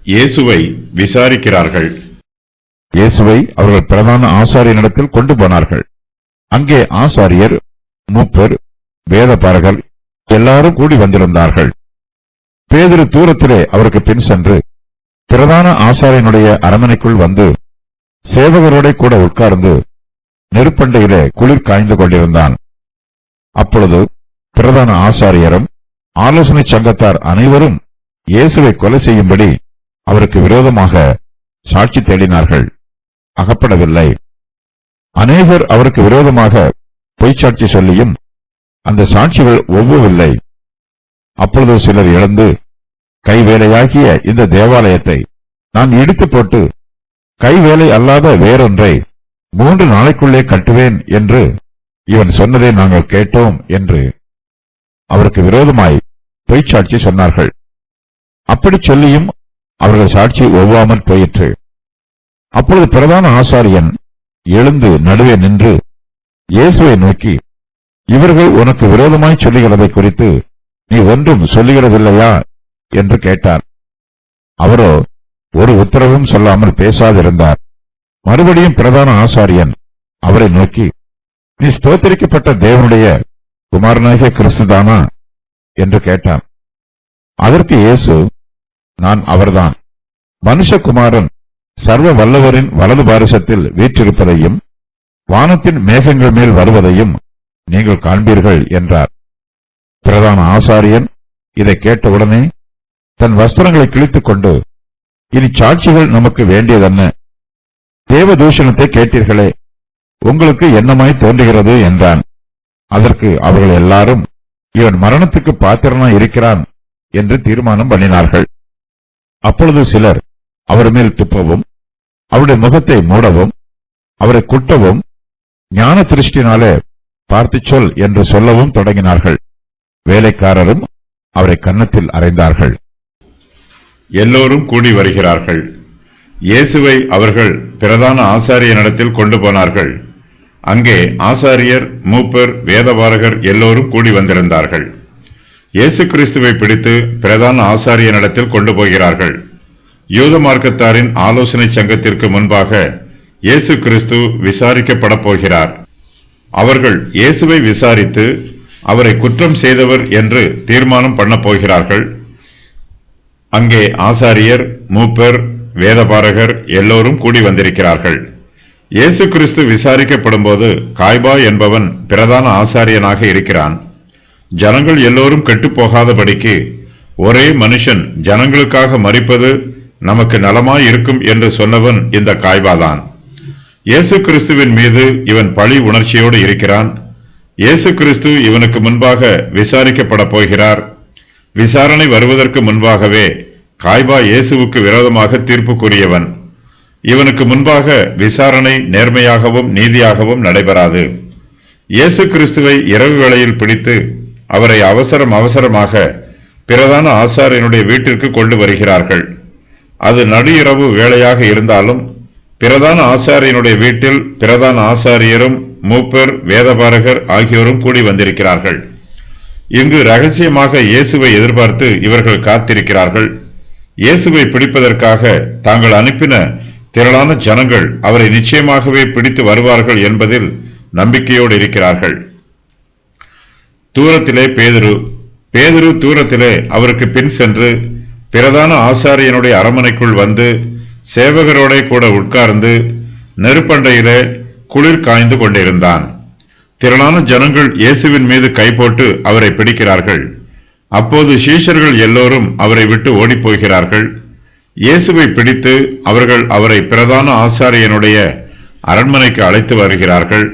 இயேசுவை விசாரிக்கிறார்கள். இயேசுவை அவர்கள் பிரதான ஆசாரியனிடத்தில் கொண்டு போனார்கள். அங்கே ஆசாரியர், மூப்பர், வேதபாரகர் எல்லாரும் கூடி வந்திருந்தார்கள். பேதுரு தூரத்திலே அவருக்கு பின் சென்று பிரதான ஆசாரியனுடைய அரண்மனைக்குள் வந்து சேவகரோட கூட உட்கார்ந்து நெருப்பண்டையிலே குளிர் காய்ந்து கொண்டிருந்தான். அப்பொழுது பிரதான ஆசாரியரும் ஆலோசனை சங்கத்தார் அனைவரும் இயேசுவை கொலை செய்யும்படி அவருக்கு விரோதமாக சாட்சி தேடினார்கள். அகப்படவில்லை. அநேகர் அவருக்கு விரோதமாக பொய்ச்சாட்சி சொல்லியும் அந்த சாட்சிகள் ஒவ்வொருவில்லை. அப்பொழுது சிலர் எழுந்து, கைவேலையாகிய இந்த தேவாலயத்தை நான் இடித்து போட்டு கைவேலை அல்லாத வேறொன்றை 3 நாளைக்குள்ளே கட்டுவேன் என்று இவன் சொன்னதை நாங்கள் கேட்டோம் என்று அவருக்கு விரோதமாய் பொய்ச்சாட்சி சொன்னார்கள். அப்படி சொல்லியும் அவர்கள் சாட்சி ஒவ்வாமல் போயிற்று. அப்பொழுது பிரதான ஆசாரியன் எழுந்து நடுவே நின்று இயேசுவை நோக்கி, இவர்கள் உனக்கு விரோதமாய் சொல்லுகிறதை குறித்து நீ ஒன்றும் சொல்லுகிறதில்லையா என்று கேட்டார். அவரோ ஒரு உத்தரவும் சொல்லாமல் பேசாதிருந்தார். மறுபடியும் பிரதான ஆசாரியன் அவரை நோக்கி, நீ ஸ்தோத்திரிக்கப்பட்ட தேவனுடைய குமாரனாகிய கிறிஸ்துதானா என்று கேட்டான். அதற்கு இயேசு, நான் அவர்தான். மனுஷகுமாரன் சர்வ வல்லவரின் வலது பாரிசத்தில் வீற்றிருப்பதையும் வானத்தின் மேகங்கள் மேல் வருவதையும் நீங்கள் காண்பீர்கள் என்றார். பிரதான ஆசாரியன் இதை கேட்டவுடனே தன் வஸ்திரங்களை கிழித்துக் கொண்டு, இனி சாட்சிகள் நமக்கு வேண்டியதென்ன? தேவ தூஷணத்தை கேட்டீர்களே, உங்களுக்கு என்னமாய் தோன்றுகிறது என்றான். அதற்கு அவர்கள் எல்லாரும், இவன் மரணத்துக்கு பாத்திரனாய் இருக்கிறான் என்று தீர்மானம் பண்ணினார்கள். அப்பொழுது சிலர் அவர் மேல் துப்பவும், அவருடைய முகத்தை மூடவும், அவரை குட்டவும், ஞான திருஷ்டினாலே பார்த்து சொல் என்று சொல்லவும் தொடங்கினார்கள். வேலைக்காரரும் அவரை கன்னத்தில் அறைந்தார்கள். எல்லோரும் கூடி வருகிறார்கள். இயேசுவை அவர்கள் பிரதான ஆசாரியனிடத்தில் கொண்டு போனார்கள். அங்கே ஆசாரியர், மூப்பர், வேதபாரகர் எல்லோரும் கூடி வந்திருந்தார்கள். இயேசு கிறிஸ்துவை பிடித்து பிரதான ஆசாரியனிடத்தில் கொண்டு போகிறார்கள். யூத மார்க்கத்தாரின் ஆலோசனை சங்கத்திற்கு முன்பாக இயேசு கிறிஸ்து விசாரிக்கப்பட போகிறார். அவர்கள் இயேசுவை விசாரித்து அவரை குற்றம் செய்தவர் என்று தீர்மானம் பண்ண போகிறார்கள். அங்கே ஆசாரியர், மூப்பர், வேதபாரகர் எல்லோரும் கூடி வந்திருக்கிறார்கள். இயேசு கிறிஸ்து விசாரிக்கப்படும் போது காய்பா என்பவன் பிரதான ஆசாரியனாக இருக்கிறான். ஜனங்கள் எல்லோரும் கெட்டுப்போகாதபடிக்கு ஒரே மனுஷன் ஜனங்களுக்காக மரிப்பது நமக்கு நலமாய் இருக்கும் என்று சொன்னவன் இந்த காய்பாதான். இயேசு கிறிஸ்துவின் மீது இவன் பழி உணர்ச்சியோடு இருக்கிறான். இயேசு கிறிஸ்து இவனுக்கு முன்பாக விசாரிக்கப்பட போகிறார். விசாரணை வருவதற்கு முன்பாகவே காய்பா இயேசுவுக்கு விரோதமாக தீர்ப்பு கூறியவன். இவனுக்கு முன்பாக விசாரணை நேர்மையாகவும் நீதியாகவும் நடைபெறாது. இயேசு கிறிஸ்துவை இரவு வேளையில் பிடித்து அவரை அவசரமாக பிரதான ஆசாரியனுடைய வீட்டிற்கு கொண்டு வருகிறார்கள். அது நடு இரவு வேளையாக இருந்தாலும் பிரதான ஆசாரியனுடைய வீட்டில் பிரதான ஆசாரியரும், மூப்பர், வேதபாரகர் ஆகியோரும் கூடி வந்திருக்கிறார்கள். இங்கு ரகசியமாக இயேசுவை எதிர்பார்த்து இவர்கள் காத்திருக்கிறார்கள். இயேசுவை பிடிப்பதற்காக தாங்கள் அனுப்பின திரளான ஜனங்கள் அவரை நிச்சயமாகவே பிடித்து வருவார்கள் என்பதில் நம்பிக்கையோடு இருக்கிறார்கள். தூரத்திலே பேதுரு தூரத்திலே அவருக்கு பின் சென்று பிரதான ஆசாரியனுடைய அரண்மனைக்குள் வந்து சேவகரோட கூட உட்கார்ந்து நெருப்பண்டையிலே குளிர் காய்ந்து கொண்டிருந்தான். திரளான ஜனங்கள் இயேசுவின் மீது கை போட்டு அவரை பிடிக்கிறார்கள். அப்போது சீஷர்கள் எல்லோரும் அவரை விட்டு ஓடிப்போகிறார்கள். இயேசுவை பிடித்து அவர்கள் அவரை பிரதான ஆசாரியனுடைய அரண்மனைக்கு அழைத்து வருகிறார்கள்.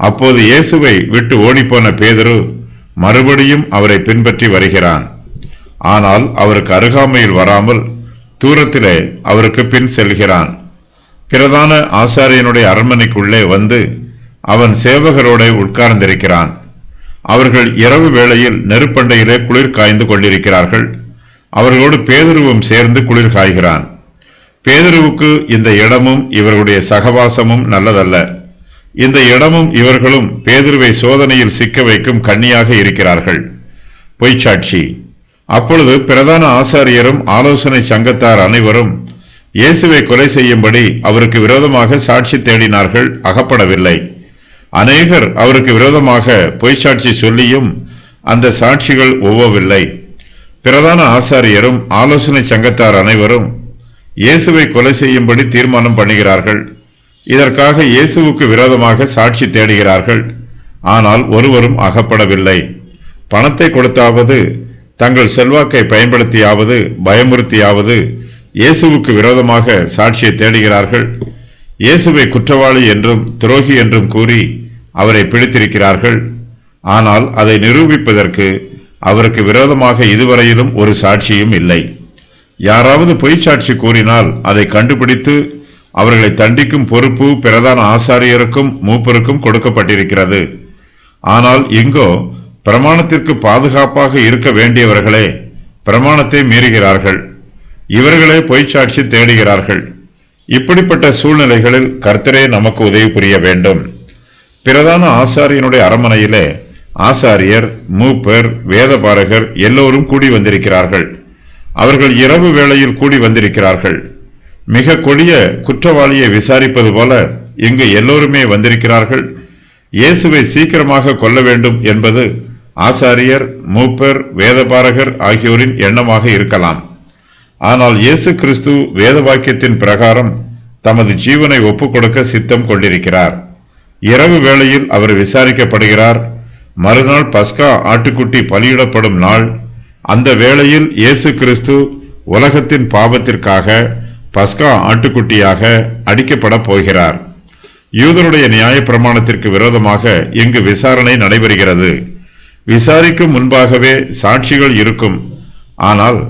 அப்போது இயேசுவை விட்டு ஓடிப்போன பேதுரு மறுபடியும் அவரை பின்பற்றி வருகிறான். ஆனால் அவருக்கு அருகாமையில் வராமல் தூரத்திலே அவருக்கு பின் செல்கிறான். பிரதான ஆசாரியனுடைய அரண்மனைக்குள்ளே வந்து அவன் சேவகரோட உட்கார்ந்திருக்கிறான். அவர்கள் இரவு வேளையில் நெருப்பண்டையிலே குளிர் காய்ந்து கொண்டிருக்கிறார்கள். அவர்களோடு பேதுருவும் சேர்ந்து குளிர் காய்கிறான். பேதுருவுக்கு இந்த இடமும் இவர்களுடைய சகவாசமும் நல்லதல்ல. இந்த இடமும் இவர்களும் பேதுருவை சோதனையில் சிக்க வைக்கும் கண்ணியாக இருக்கிறார்கள். பொய்ச்சாட்சி. அப்பொழுது பிரதான ஆசாரியரும் ஆலோசனை சங்கத்தார் அனைவரும் இயேசுவை கொலை செய்யும்படி அவருக்கு விரோதமாக சாட்சி தேடினார்கள், அகப்படவில்லை. அநேகர் அவருக்கு விரோதமாக பொய்ச்சாட்சி சொல்லியும் அந்த சாட்சிகள் ஒவ்வவில்லை. பிரதான ஆசாரியரும் ஆலோசனை சங்கத்தார் அனைவரும் இயேசுவை கொலை செய்யும்படி தீர்மானம் பண்ணுகிறார்கள். இதற்காக இயேசுவுக்கு விரோதமாக சாட்சி தேடுகிறார்கள். ஆனால் ஒருவரும் அகப்படவில்லை. பணத்தை கொடுத்தாவது, தங்கள் செல்வாக்கை பயன்படுத்தியாவது, பயமுறுத்தியாவது இயேசுவுக்கு விரோதமாக சாட்சியை தேடுகிறார்கள். இயேசுவை குற்றவாளி என்றும் துரோகி என்றும் கூறி அவரை பிடித்திருக்கிறார்கள். ஆனால் அதை நிரூபிப்பதற்கு அவருக்கு விரோதமாக இதுவரையிலும் ஒரு சாட்சியும் இல்லை. யாராவது பொய்ச்சாட்சி கூறினால் அதை கண்டுபிடித்து அவர்களை தண்டிக்கும் பொறுப்பு பிரதான ஆசாரியருக்கும் மூப்பருக்கும் கொடுக்கப்பட்டிருக்கிறது. ஆனால் இங்கோ பிரமாணத்திற்கு பாதுகாப்பாக இருக்க வேண்டியவர்களே பிரமாணத்தை மீறுகிறார்கள். இவர்களே பொய்ச்சாட்சி தேடுகிறார்கள். இப்படிப்பட்ட சூழ்நிலைகளில் கர்த்தரே நமக்கு உதவி புரிய வேண்டும். பிரதான ஆசாரியனுடைய அரமனையிலே ஆசாரியர், மூப்பர், வேதபாரகர் எல்லோரும் கூடி வந்திருக்கிறார்கள். அவர்கள் இரவு வேளையில் கூடி வந்திருக்கிறார்கள். மிக கொடிய குற்றவாளியை விசாரிப்பது போல இங்கு எல்லோருமே வந்திருக்கிறார்கள். இயேசுவை சீக்கிரமாக கொல்ல வேண்டும் என்பது ஆசாரியர், மூப்பர், வேதபாரகர் ஆகியோரின் எண்ணமாக இருக்கலாம். ஆனால் இயேசு கிறிஸ்து வேத வாக்கியத்தின் பிரகாரம் தமது ஜீவனை ஒப்புக்கொடுக்க சித்தம் கொண்டிருக்கிறார். இரவு வேளையில் அவர் விசாரிக்கப்படுகிறார். மறுநாள் பஸ்கா ஆட்டுக்குட்டி பலியிடப்படும் நாள். அந்த வேளையில் இயேசு கிறிஸ்து உலகத்தின் பாவத்திற்காக பஸ்கா ஆட்டுக்குட்டியாக அடிக்கப்பட போகிறார். யூதருடைய நியாய பிரமாணத்திற்கு விரோதமாக இங்கு விசாரணை நடைபெறுகிறது. விசாரிக்கும் முன்பாகவே சாட்சிகள் இருக்கும். ஆனால்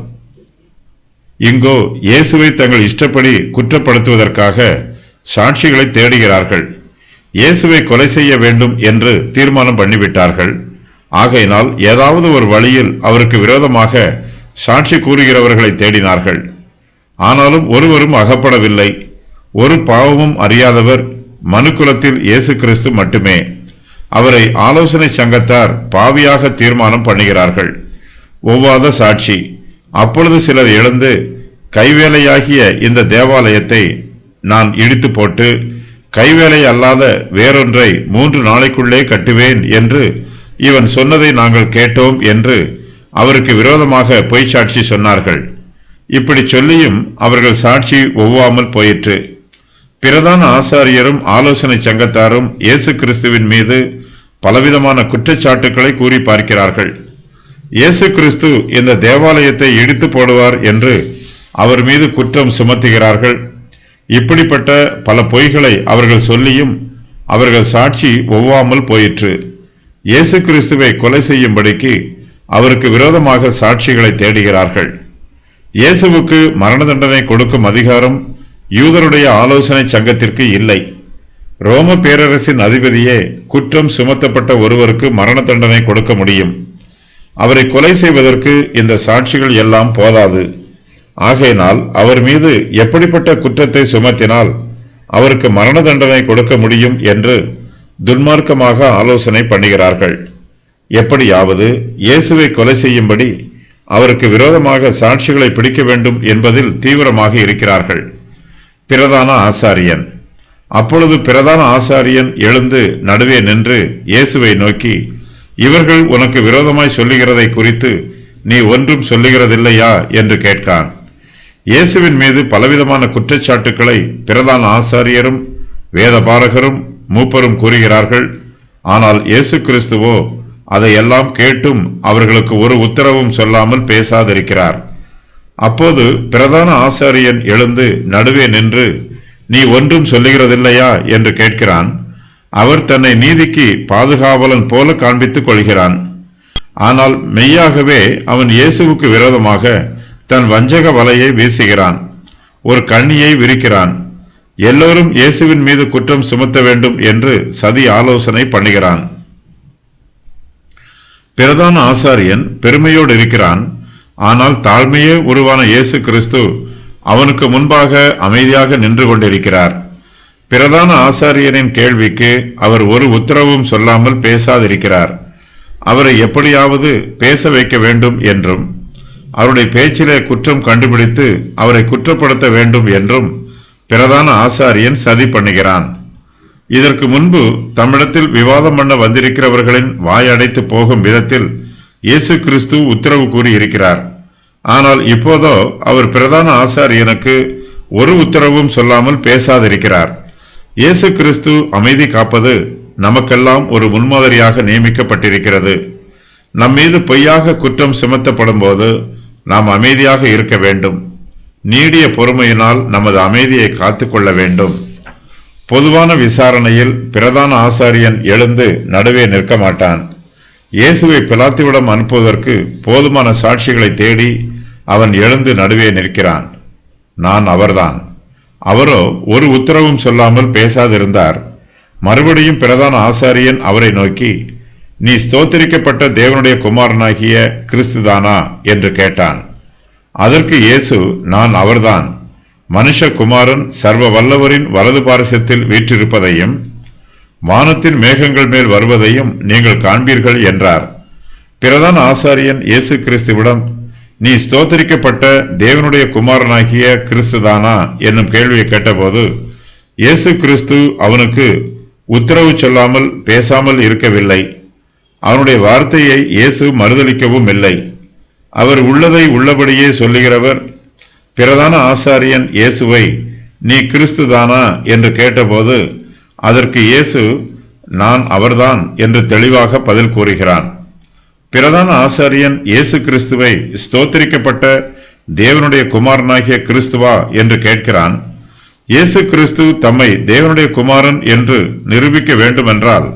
இங்கோ இயேசுவை தங்கள் இஷ்டப்படி குற்றப்படுத்துவதற்காக சாட்சிகளை தேடுகிறார்கள். இயேசுவை கொலை செய்ய வேண்டும் என்று தீர்மானம் பண்ணிவிட்டார்கள். ஆகையினால் ஏதாவது ஒரு வழியில் அவருக்கு விரோதமாக சாட்சி கூறுகிறவர்களை தேடினார்கள். ஆனாலும் ஒருவரும் அகப்படவில்லை. ஒரு பாவமும் அறியாதவர் மனுக்குலத்தில் இயேசு கிறிஸ்து மட்டுமே. அவரை ஆலோசனை சங்கத்தார் பாவியாக தீர்மானம் பண்ணுகிறார்கள். ஒவ்வாத சாட்சி. அப்பொழுது சிலர் எழுந்து, கைவேலையாகிய இந்த தேவாலயத்தை நான் இடித்து போட்டு கைவேலை அல்லாத வேறொன்றை 3 நாளைக்குள்ளே கட்டுவேன் என்று இவன் சொன்னதை நாங்கள் கேட்டோம் என்று அவருக்கு விரோதமாக பொய்ச்சாட்சி சொன்னார்கள். இப்படி சொல்லியும் அவர்கள் சாட்சி ஒவ்வாமல் போயிற்று. பிரதான ஆசாரியரும் ஆலோசனை சங்கத்தாரும் இயேசு கிறிஸ்துவின் மீது பலவிதமான குற்றச்சாட்டுக்களை கூறி பார்க்கிறார்கள். இயேசு கிறிஸ்து இந்த தேவாலயத்தை இடித்து போடுவார் என்று அவர் மீது குற்றம் சுமத்துகிறார்கள். இப்படிப்பட்ட பல பொய்களை அவர்கள் சொல்லியும் அவர்கள் சாட்சி ஒவ்வாமல் போயிற்று. இயேசு கிறிஸ்துவை கொலை செய்யும்படிக்கு அவருக்கு விரோதமாக சாட்சிகளை தேடுகிறார்கள். இயேசுவுக்கு மரண தண்டனை கொடுக்கும் அதிகாரம் யூதருடைய ஆலோசனை சங்கத்திற்கு இல்லை. ரோம பேரரசின் அதிபதியே குற்றம் சுமத்தப்பட்ட ஒருவருக்கு மரண தண்டனை கொடுக்க முடியும். அவரை கொலை செய்வதற்கு இந்த சாட்சிகள் எல்லாம் போதாது. ஆகையினால் அவர் மீது எப்படிப்பட்ட குற்றத்தை சுமத்தினால் அவருக்கு மரண தண்டனை கொடுக்க முடியும் என்று துன்மார்க்கமாக ஆலோசனை பண்ணுகிறார்கள். எப்படியாவது இயேசுவை கொலை செய்யும்படி அவருக்கு விரோதமாக சாட்சிகளை பிடிக்க வேண்டும் என்பதில் தீவிரமாக இருக்கிறார்கள். பிரதான ஆசாரியன். அப்பொழுது பிரதான ஆசாரியன் எழுந்து நடுவே நின்று இயேசுவை நோக்கி, இவர்கள் உனக்கு விரோதமாய் சொல்லுகிறதை குறித்து நீ ஒன்றும் சொல்லுகிறதில்லையா என்று கேட்கான். இயேசுவின் மீது பலவிதமான குற்றச்சாட்டுக்களை பிரதான ஆசாரியரும் வேதபாரகரும் மூப்பரும் கூறுகிறார்கள். ஆனால் இயேசு கிறிஸ்துவோ அதையெல்லாம் கேட்டும் அவர்களுக்கு ஒரு உத்தரவும் சொல்லாமல் பேசாதிருக்கிறார். அப்போது பிரதான ஆசாரியன் எழுந்து நடுவே நின்று, நீ ஒன்றும் சொல்லுகிறதில்லையா என்று கேட்கிறான். அவர் தன்னை நீதிக்கு பாதுகாவலன் போல காண்பித்துக் கொள்கிறான். ஆனால் மெய்யாகவே அவன் இயேசுவுக்கு விரோதமாக தன் வஞ்சக வலையை வீசுகிறான். ஒரு கண்ணியை விரிக்கிறான். எல்லோரும் இயேசுவின் மீது குற்றம் சுமத்த வேண்டும் என்று சதி ஆலோசனை பண்ணுகிறான். பிரதான ஆசாரியன் பெருமையோடு இருக்கிறான். ஆனால் தாழ்மையே உருவான இயேசு கிறிஸ்து அவனுக்கு முன்பாக அமைதியாக நின்று கொண்டிருக்கிறார். பிரதான ஆசாரியனின் கேள்விக்கு அவர் ஒரு உத்தரவும் சொல்லாமல் பேசாதிருக்கிறார். அவரை எப்படியாவது பேச வைக்க வேண்டும் என்றும் அவருடைய பேச்சிலே குற்றம் கண்டுபிடித்து அவரை குற்றப்படுத்த வேண்டும் என்றும் பிரதான ஆசாரியன் சதி பண்ணுகிறான். இதற்கு முன்பு தம்மிடத்தில் விவாதம் பண்ண வந்திருக்கிறவர்களின் வாயடைத்து போகும் விதத்தில் இயேசு கிறிஸ்து உத்தரவு கூறி இருக்கிறார். ஆனால் இப்போதோ அவர் பிரதான ஆசாரியனுக்கு ஒரு உத்தரவும் சொல்லாமல் பேசாதிருக்கிறார். இயேசு கிறிஸ்து அமைதி காப்பது நமக்கெல்லாம் ஒரு முன்மாதிரியாக நியமிக்கப்பட்டிருக்கிறது. நம்மீது பொய்யாக குற்றம் சுமத்தப்படும் போது நாம் அமைதியாக இருக்க வேண்டும். நீடிய பொறுமையினால் நமது அமைதியை காத்துக்கொள்ள வேண்டும். பொதுவான விசாரணையில் பிரதான ஆசாரியன் எழுந்து நடுவே நிற்க மாட்டான். இயேசுவை பிலாத்துவிடம் அனுப்புவதற்கு போதுமான சாட்சிகளை தேடி அவன் எழுந்து நடுவே நிற்கிறான். நான் அவர்தான். அவரோ ஒரு உத்தரவும் சொல்லாமல் பேசாதிருந்தார். மறுபடியும் பிரதான ஆசாரியன் அவரை நோக்கி, நீ ஸ்தோத்திரிக்கப்பட்ட தேவனுடைய குமாரனாகிய கிறிஸ்துதானா என்று கேட்டான். அதற்கு இயேசு, நான் அவர்தான். மனுஷகுமாரன் சர்வ வல்லவரின் வலது பாரசத்தில் வீற்றிருப்பதையும் வானத்தின் மேகங்கள் மேல் வருவதையும் நீங்கள் காண்பீர்கள் என்றார். பிரதான ஆசாரியன் இயேசு கிறிஸ்துவிடம், நீ ஸ்தோத்திரிக்கப்பட்ட தேவனுடைய குமாரனாகிய கிறிஸ்துதானா என்னும் கேள்வியை கேட்டபோது இயேசு கிறிஸ்து அவனுக்கு உத்தரவு சொல்லாமல் பேசாமல் இருக்கவில்லை. அவனுடைய வார்த்தையை இயேசு மறுதலிக்கவும் இல்லை. அவர் உள்ளதை உள்ளபடியே சொல்லுகிறவர். பிரதான ஆசாரியன் இயேசுவை, நீ கிறிஸ்துதானா என்று கேட்டபோது அதற்கு இயேசு, நான் அவர்தான் என்று தெளிவாக பதில் கூறுகிறான். பிரதான ஆசாரியன் இயேசு கிறிஸ்துவை ஸ்தோத்திரிக்கப்பட்ட தேவனுடைய குமாரனாகிய கிறிஸ்துவா என்று கேட்கிறான். இயேசு கிறிஸ்து தம்மை தேவனுடைய குமாரன் என்று நிரூபிக்க வேண்டுமென்றால்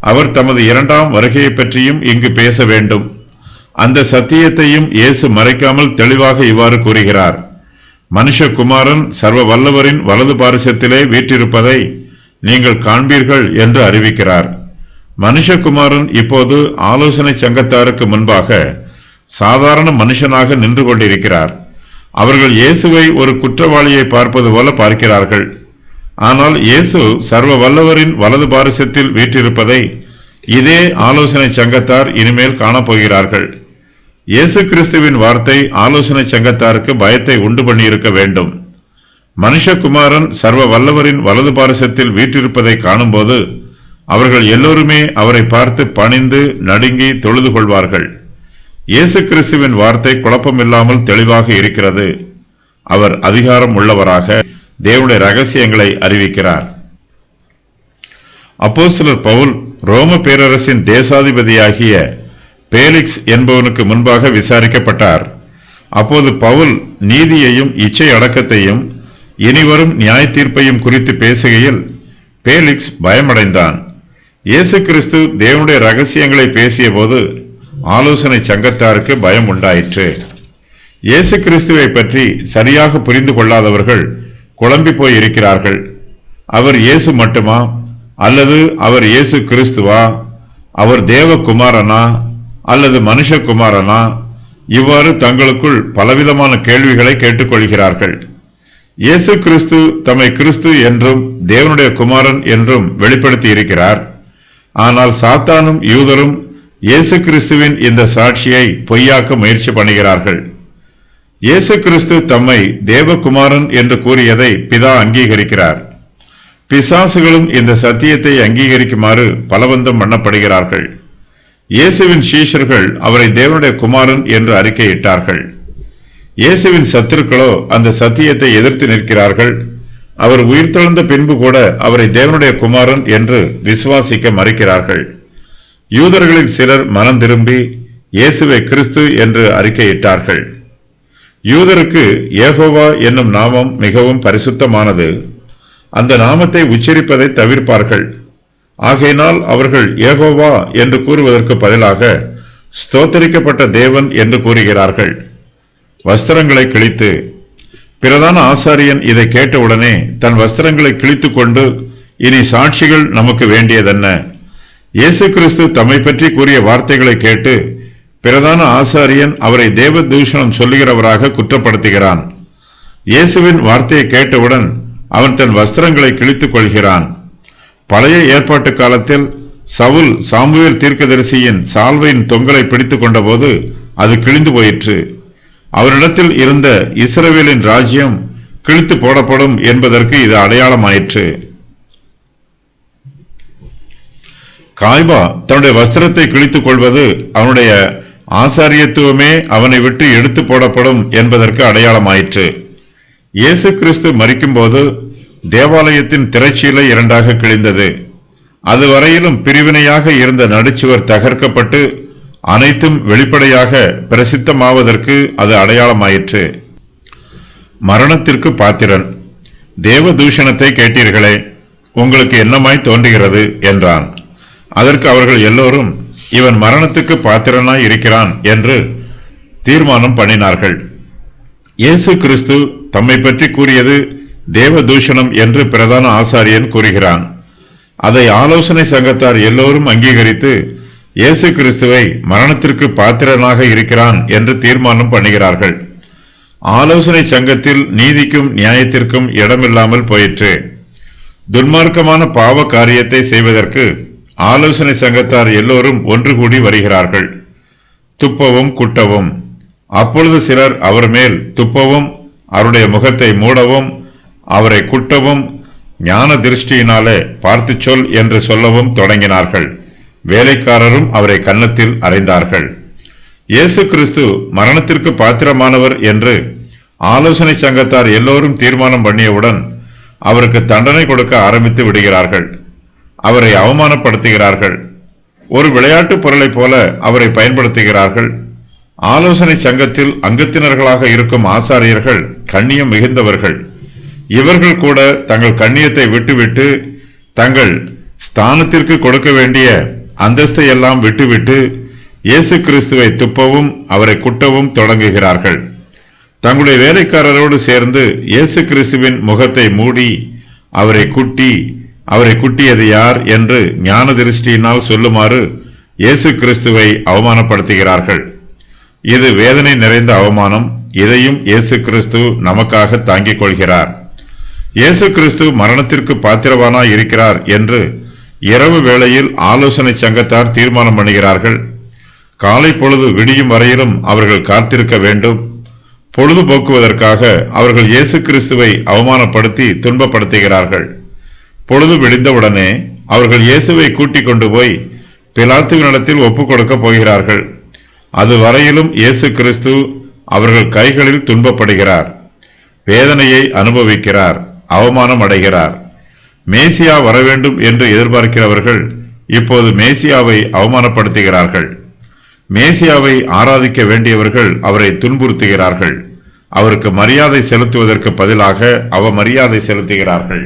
அவர் தமது இரண்டாம் வருகையை பற்றியும் இங்கு பேச வேண்டும். அந்த சத்தியத்தையும் இயேசு மறைக்காமல் தெளிவாக இவ்வாறு கூறுகிறார். மனுஷகுமாரன் சர்வ வல்லவரின் வலது பாரிசத்திலே வீற்றிருப்பதை நீங்கள் காண்பீர்கள் என்று அறிவிக்கிறார். மனுஷகுமாரன் இப்போது ஆலோசனை சங்கத்தாருக்கு முன்பாக சாதாரண மனுஷனாக நின்று கொண்டிருக்கிறார். அவர்கள் இயேசுவை ஒரு குற்றவாளியை பார்ப்பது போல பார்க்கிறார்கள். ஆனால் இயேசு சர்வ வல்லவரின் வலது பாரிசத்தில் வீற்றிருப்பதை இதே ஆலோசனை சங்கத்தார் இனிமேல் காணப்போகிறார்கள். இயேசு கிறிஸ்துவின் வார்த்தை ஆலோசனை சங்கத்தாருக்கு பயத்தை உண்டு பண்ணியிருக்க வேண்டும். மனுஷகுமாரன் சர்வ வல்லவரின் வலது பாரிசத்தில் வீற்றிருப்பதை காணும்போது அவர்கள் எல்லோருமே அவரை பார்த்து பணிந்து நடுங்கி தொழுது கொள்வார்கள். இயேசு கிறிஸ்துவின் வார்த்தை குழப்பமில்லாமல் தெளிவாக இருக்கிறது. அவர் அதிகாரம் உள்ளவராக தேவனுடைய ரகசியங்களை அறிவிக்கிறார். அப்போஸ்தலர் பவுல் ரோம பேரரசின் தேசாதிபதியாகிய பேலிக்ஸ் என்பவனுக்கு முன்பாக விசாரிக்கப்பட்டார். அப்போது பவுல் நீதியையும் இச்சை அடக்கத்தையும் இனிவரும் நியாய தீர்ப்பையும் குறித்து பேசுகையில் பேலிக்ஸ் பயமடைந்தான். இயேசு கிறிஸ்து தேவனுடைய ரகசியங்களை பேசிய போது ஆலோசனை சங்கத்தாருக்கு பயம் உண்டாயிற்று. இயேசு கிறிஸ்துவை பற்றி சரியாக புரிந்து கொள்ளாதவர்கள் குழம்பி போய் இருக்கிறார்கள். அவர் இயேசு மட்டுமா, அல்லது அவர் இயேசு கிறிஸ்துவா, அவர் தேவகுமாரனா அல்லது மனுஷகுமாரனா, இவ்வாறு தங்களுக்குள் பலவிதமான கேள்விகளை கேட்டுக்கொள்கிறார்கள். இயேசு கிறிஸ்து தம்மை கிறிஸ்து என்றும் தேவனுடைய குமாரன் என்றும் வெளிப்படுத்தி இருக்கிறார். ஆனால் சாத்தானும் யூதரும் இயேசு கிறிஸ்துவின் இந்த சாட்சியை பொய்யாக்க முயற்சி பண்ணுகிறார்கள். இயேசு கிறிஸ்து தம்மை தேவகுமாரன் என்று கூறியதை பிதா அங்கீகரிக்கிறார். பிசாசுகளும் இந்த சத்தியத்தை அங்கீகரிக்குமாறு பலவந்தம் பண்ணப்படுகிறார்கள். இயேசுவின் சீஷர்கள் அவரை தேவனுடைய குமாரன் என்று அறிக்கையிட்டார்கள். இயேசுவின் சத்துருக்களோ அந்த சத்தியத்தை எதிர்த்து நிற்கிறார்கள். அவர் உயிர்த்தெழுந்த பின்பு கூட அவரை தேவனுடைய குமாரன் என்று விசுவாசிக்க மறுக்கிறார்கள். யூதர்களில் சிலர் மனம் திரும்பி இயேசுவை கிறிஸ்து என்று அறிக்கையிட்டார்கள். யூதருக்கு யெகோவா என்னும் நாமம் மிகவும் பரிசுத்தமானது. அந்த நாமத்தை உச்சரிப்பதை தவிர்ப்பார்கள். ஆகையினால் அவர்கள் யெகோவா என்று கூறுவதற்கு பதிலாக ஸ்தோத்தரிக்கப்பட்ட தேவன் என்று கூறுகிறார்கள். வஸ்திரங்களை கிழித்து பிரதான ஆசாரியன் இதை கேட்டவுடனே தன் வஸ்திரங்களை கிழித்து கொண்டு, இனி சாட்சிகள் நமக்கு வேண்டியதென்ன? இயேசு கிறிஸ்து தம்மை பற்றி கூறிய வார்த்தைகளை கேட்டு பிரதான ஆசாரியன் அவரை தேவ தூஷணம் சொல்லுகிறவராக குற்றப்படுத்துகிறான். இயேசுவின் வார்த்தையை கேட்டவுடன் அவன் தன் வஸ்திரங்களை கிழித்துக் கொள்கிறான். பழைய ஏற்பாட்டு காலத்தில் சவுல் சாமுவேல் தீர்க்கதரிசியின் சால்வையின் தொங்கலை பிடித்துக் கொண்ட போது அது கிழிந்து போயிற்று. அவரிடத்தில் இருந்த இஸ்ரவேலின் ராஜ்யம் கிழித்து போடப்படும் என்பதற்கு இது அடையாளமாயிற்று. காய்பா தன்னுடைய வஸ்திரத்தை கிழித்துக் கொள்வது அவனுடைய ஆசாரியத்துவமே அவனை விட்டு எடுத்து போடப்படும் என்பதற்கு அடையாளமாயிற்று. இயேசு கிறிஸ்து மரிக்கும்போது தேவாலயத்தின் திரைச்சீலை இரண்டாக கிழிந்தது. அதுவரையிலும் பிரிவினையாக இருந்த நடுச்சுவர் தகர்க்கப்பட்டு அனைத்தும் வெளிப்படையாக பிரசித்தமாவதற்கு அது அடையாளமாயிற்று. மரணத்திற்கு பாத்திரன், தேவதூஷணத்தை கேட்டீர்களே, உங்களுக்கு என்னமாய் தோன்றுகிறது என்றான். அதற்கு அவர்கள் எல்லோரும், இவன் மரணத்துக்கு பாத்திரனாய் இருக்கிறான் என்று தீர்மானம் பண்ணினார்கள். இயேசு கிறிஸ்து தம்மை பற்றி கூறியது தேவதூஷணம் என்று பிரதான ஆசாரியன் கூறுகிறான். அதை ஆலோசனை சங்கத்தார் எல்லோரும் அங்கீகரித்து இயேசு கிறிஸ்துவை மரணத்திற்கு பாத்திரனாக இருக்கிறான் என்று தீர்மானம் பண்ணுகிறார்கள். ஆலோசனை சங்கத்தில் நீதிக்கும் நியாயத்திற்கும் இடமில்லாமல் போயிற்று. துன்மார்க்கமான பாவ காரியத்தை செய்வதற்கு ஆலோசனை சங்கத்தார் எல்லோரும் ஒன்று கூடி வருகிறார்கள், துப்பவும் குட்டவும். அப்பொழுது சிலர் அவர் மேல் துப்பவும் அவருடைய முகத்தை மூடவும் அவரை குட்டவும் ஞான திருஷ்டியினாலே பார்த்து சொல் என்று சொல்லவும் தொடங்கினார்கள். வேலைக்காரரும் அவரை கன்னத்தில் அறைந்தார்கள். இயேசு கிறிஸ்து மரணத்திற்கு பாத்திரமானவர் என்று ஆலோசனை சங்கத்தார் எல்லோரும் தீர்மானம் பண்ணியவுடன் அவருக்கு தண்டனை கொடுக்க ஆரம்பித்து விடுகிறார்கள். அவரை அவமானப்படுத்துகிறார்கள். ஒரு விளையாட்டு பொருளைப் போல அவரை பயன்படுத்துகிறார்கள். ஆலோசனை சங்கத்தில் அங்கத்தினர்களாக இருக்கும் ஆசாரியர்கள் கண்ணியம் மிகுந்தவர்கள். இவர்கள் கூட தங்கள் கண்ணியத்தை விட்டுவிட்டு தங்கள் ஸ்தானத்திற்கு கொடுக்க வேண்டிய அந்தஸ்தை எல்லாம் விட்டுவிட்டு இயேசு கிறிஸ்துவை துப்பவும் அவரை குட்டவும் தொடங்குகிறார்கள். தங்களுடைய வேலைக்காரரோடு சேர்ந்து இயேசு கிறிஸ்துவின் முகத்தை மூடி அவரை குட்டியது யார் என்று ஞான திருஷ்டியினால் சொல்லுமாறு இயேசு கிறிஸ்துவை அவமானப்படுத்துகிறார்கள். இது வேதனை நிறைந்த அவமானம். இதையும் இயேசு கிறிஸ்து நமக்காக தாங்கிக் கொள்கிறார். இயேசு கிறிஸ்து மரணத்திற்கு பாத்திரவானாய் இருக்கிறார் என்று இரவு வேளையில் ஆலோசனை சங்கத்தார் தீர்மானம் பண்ணுகிறார்கள். காலை பொழுது விடியும் வரையிலும் அவர்கள் காத்திருக்க வேண்டும். பொழுதுபோக்குவதற்காக அவர்கள் இயேசு கிறிஸ்துவை அவமானப்படுத்தி துன்பப்படுத்துகிறார்கள். பொழுது விடிந்தவுடனே அவர்கள் இயேசுவை கூட்டிக் கொண்டு போய் பிலாத்துவினிடத்தில் ஒப்புக் கொடுக்க போகிறார்கள். அது வரையிலும் இயேசு கிறிஸ்து அவர்கள் கைகளில் துன்பப்படுகிறார், வேதனையை அனுபவிக்கிறார், அவமானம் அடைகிறார். மேசியா வரவேண்டும் என்று எதிர்பார்க்கிறவர்கள் இப்போது மேசியாவை அவமானப்படுத்துகிறார்கள். மேசியாவை ஆராதிக்க வேண்டியவர்கள் அவரை துன்புறுத்துகிறார்கள். அவருக்கு மரியாதை செலுத்துவதற்கு பதிலாக அவமரியாதை செலுத்துகிறார்கள்.